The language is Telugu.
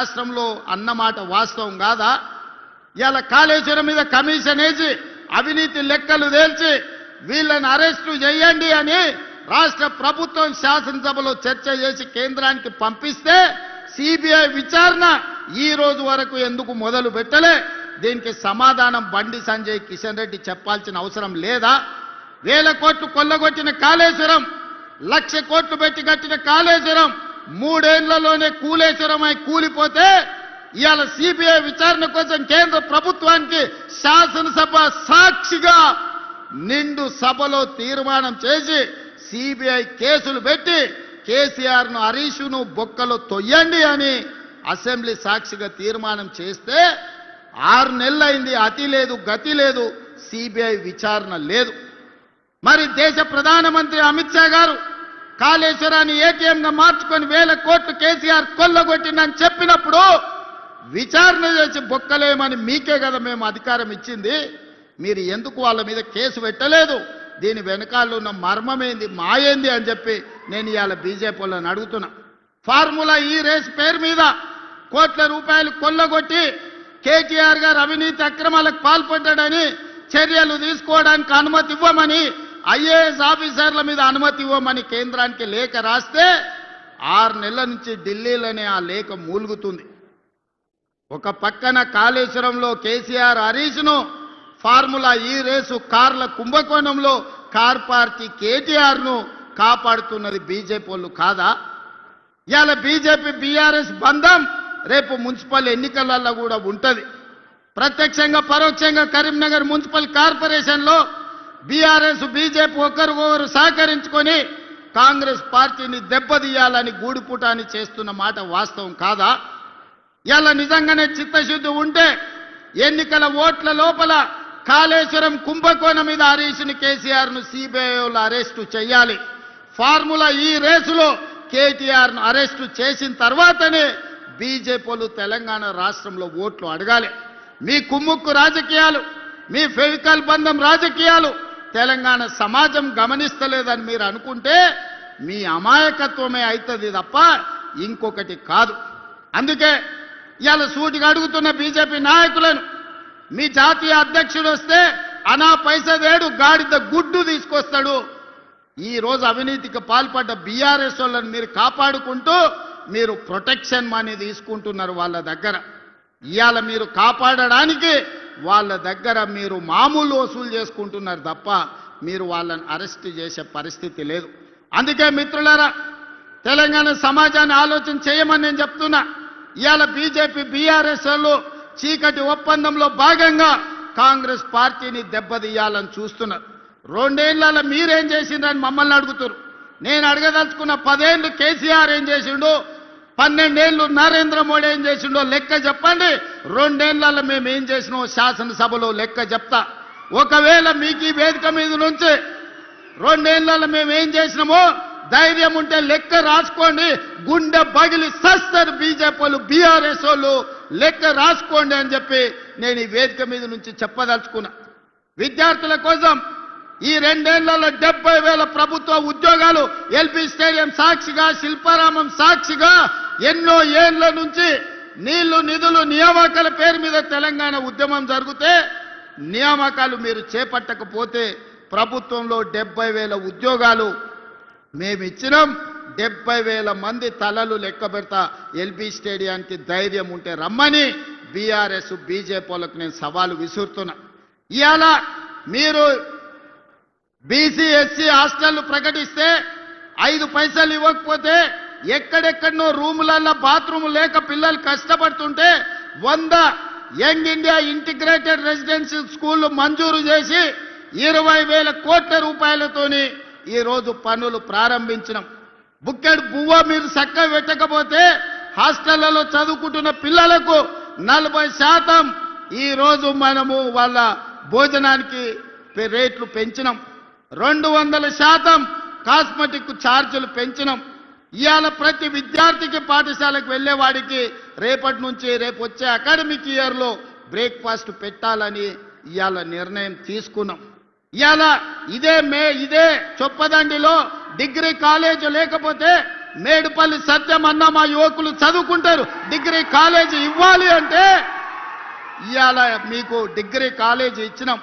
రాష్ట్రంలో అన్నమాట వాస్తవం కాదా? ఇలా కాళేశ్వరం మీద కమిషన్ వేసి అవినీతి లెక్కలు తేల్చి వీళ్ళని అరెస్టు చేయండి అని రాష్ట్ర ప్రభుత్వం శాసనసభలో చర్చ చేసి కేంద్రానికి పంపిస్తే సిబిఐ విచారణ ఈ రోజు వరకు ఎందుకు మొదలు పెట్టలే? దీనికి సమాధానం బండి సంజయ్ కిషన్ రెడ్డి చెప్పాల్సిన అవసరం లేదా? 1000 కోట్లు కొల్లగొట్టిన కాళేశ్వరం, 1,00,000 కోట్లు పెట్టి కట్టిన కాళేశ్వరం 3 ఏళ్లలోనే కూలేశ్వరమై కూలిపోతే ఇవాళ సిబిఐ విచారణ కోసం కేంద్ర ప్రభుత్వానికి శాసనసభ సాక్షిగా నిండు సభలో తీర్మానం చేసి సిబిఐ కేసులు పెట్టి కేసీఆర్ను హరీష్ను బొక్కలో తొయ్యండి అని అసెంబ్లీ సాక్షిగా తీర్మానం చేస్తే 6 నెలలైంది, అతి లేదు గతి లేదు, సిబిఐ విచారణ లేదు. మరి దేశ ప్రధానమంత్రి అమిత్ షా గారు కాళేశ్వరాన్ని ఏటీఎంగా మార్చుకొని 1000 కోట్లు కేసీఆర్ కొల్లగొట్టిందని చెప్పినప్పుడు విచారణ చేసి బొక్కలేమని మీకే కదా మేము అధికారం ఇచ్చింది. మీరు ఎందుకు వాళ్ళ మీద కేసు పెట్టలేదు? దీని వెనకాల ఉన్న మర్మమేంది, మాయేంది అని చెప్పి నేను ఇవాళ బీజేపీ వాళ్ళని అడుగుతున్నా. ఫార్ములా ఈ రేస్ పేరు మీద కోట్ల రూపాయలు కొల్లగొట్టి కేటీఆర్ గారు అవినీతి అక్రమాలకు పాల్పడ్డాడని చర్యలు తీసుకోవడానికి అనుమతి ఇవ్వమని, ఐఏఎస్ ఆఫీసర్ల మీద అనుమతి ఇవ్వమని కేంద్రానికి లేఖ రాస్తే 6 నెలల నుంచి ఢిల్లీలోనే ఆ లేఖ మూలుగుతుంది. ఒక పక్కన కాళేశ్వరంలో కేసీఆర్ హరీష్ను, ఫార్ములా ఈ రేసు కార్ల కుంభకోణంలో కార్ పార్టీ కేటీఆర్ను కాపాడుతున్నది బీజేపీ వాళ్ళు కాదా? ఇవాళ బీజేపీ బీఆర్ఎస్ బంధం రేపు మున్సిపల్ ఎన్నికలలో కూడా ఉంటుంది. ప్రత్యక్షంగా పరోక్షంగా కరీంనగర్ మున్సిపల్ కార్పొరేషన్లో బీఆర్ఎస్ బీజేపీ ఒకరికొకరు సహకరించుకొని కాంగ్రెస్ పార్టీని దెబ్బతీయాలని గూడుపుటాన్ని చేస్తున్న మాట వాస్తవం కాదా? ఇలా నిజంగానే చిత్తశుద్ధి ఉంటే ఎన్నికల ఓట్ల లోపల కాళేశ్వరం కుంభకోణం మీద హరీష్ను కేసీఆర్ను సిబిఐలో అరెస్టు చేయాలి. ఫార్ములా ఈ రేసులో కేటీఆర్ను అరెస్టు చేసిన తర్వాతనే బీజేపీలు తెలంగాణ రాష్ట్రంలో ఓట్లు అడగాలి. మీ కుమ్ముక్కు రాజకీయాలు, మీ ఫెవికల్ బంధం రాజకీయాలు తెలంగాణ సమాజం గమనిస్తలేదని మీరు అనుకుంటే మీ అమాయకత్వమే అవుతుంది తప్ప ఇంకొకటి కాదు. అందుకే ఇవాళ సూటిగా అడుగుతున్న బీజేపీ నాయకులను, మీ జాతీయ అధ్యక్షుడు వస్తే అనా పైసదేడు గాడిద గుడ్డు తీసుకొస్తాడు. ఈ రోజు అవినీతికి పాల్పడ్డ బీఆర్ఎస్ వాళ్ళని మీరు కాపాడుకుంటూ మీరు ప్రొటెక్షన్ మనీ తీసుకుంటున్నారు వాళ్ళ దగ్గర. ఇవాళ మీరు కాపాడడానికి వాళ్ళ దగ్గర మీరు మామూలు వసూలు చేసుకుంటున్నారు తప్ప మీరు వాళ్ళని అరెస్ట్ చేసే పరిస్థితి లేదు. అందుకే మిత్రులారా, తెలంగాణ సమాజాన్ని ఆలోచన చేయమని నేను చెప్తున్నా. ఇవాళ బీజేపీ బీఆర్ఎస్ వాళ్ళు చీకటి ఒప్పందంలో భాగంగా కాంగ్రెస్ పార్టీని దెబ్బతీయాలని చూస్తున్నారు. 2 ఏళ్లలో మీరేం చేసిండ్రని మమ్మల్ని అడుగుతారు. నేను అడగదలుచుకున్న 10 ఏళ్ళు కేసీఆర్ ఏం చేసిండు, 12 ఏళ్ళు నరేంద్ర మోడీ ఏం చేసిండో లెక్క చెప్పండి. 2 ఏళ్లలో మేము ఏం చేసినామో శాసనసభలో లెక్క చెప్తా. ఒకవేళ మీకు ఈ వేదిక మీద నుంచి 2 ఏళ్లలో మేము ఏం చేసినామో ధైర్యం ఉంటే లెక్క రాసుకోండి. గుండె బగిలి సస్తారు బీజేపీలు బీఆర్ఎస్ వాళ్ళు, లెక్క రాసుకోండి అని చెప్పి నేను ఈ వేదిక మీద నుంచి చెప్పదలుచుకున్నా. విద్యార్థుల కోసం ఈ 2 ఏళ్లలో 70,000 ప్రభుత్వ ఉద్యోగాలు ఎల్బీ స్టేడియం సాక్షిగా, శిల్పారామం సాక్షిగా ఎన్నో ఏళ్ల నుంచి నీళ్లు నిధులు నియామకాల పేరు మీద తెలంగాణ ఉద్యమం జరిగితే నియామకాలు మీరు చేపట్టకపోతే ప్రభుత్వంలో 70,000 ఉద్యోగాలు మేము ఇచ్చినాం. 70,000 మంది తలలు లెక్క పెడతా. ఎల్బీ స్టేడియానికి ధైర్యం ఉంటే రమ్మని బీఆర్ఎస్ బీజేపీలకు నేను సవాలు విసురుతున్నా. ఇవాళ మీరు బీసీ ఎస్సీ హాస్టళ్లు ప్రకటిస్తే 5 పైసలు ఇవ్వకపోతే ఎక్కడెక్కడనో రూములలో బాత్రూమ్ లేక పిల్లలు కష్టపడుతుంటే 100 యంగ్ ఇండియా ఇంటిగ్రేటెడ్ రెసిడెన్షియల్ స్కూళ్లు మంజూరు చేసి 20,000 కోట్ల రూపాయలతోని ఈ రోజు పనులు ప్రారంభించినాం. బుక్కెడు బువ్వ మీరు చక్కగా పెట్టకపోతే హాస్టళ్లలో చదువుకుంటున్న పిల్లలకు 40% ఈ రోజు మనము వాళ్ళ భోజనానికి రేట్లు పెంచినాం. 200% కాస్మెటిక్ ఛార్జీలు పెంచినాం. ఇవాళ ప్రతి విద్యార్థికి పాఠశాలకు వెళ్ళేవాడికి రేపటి నుంచి రేపు వచ్చే అకాడమిక్ ఇయర్లో బ్రేక్ఫాస్ట్ పెట్టాలని ఇవాళ నిర్ణయం తీసుకున్నాం. ఇవాళ ఇదే చొప్పదండిలో డిగ్రీ కాలేజ్ లేకపోతే మేడుపల్లి సత్యం అన్న మా యువకులు చదువుకుంటారు. డిగ్రీ కాలేజీ ఇవ్వాలి అంటే ఇవాళ మీకు డిగ్రీ కాలేజీ ఇచ్చినాం.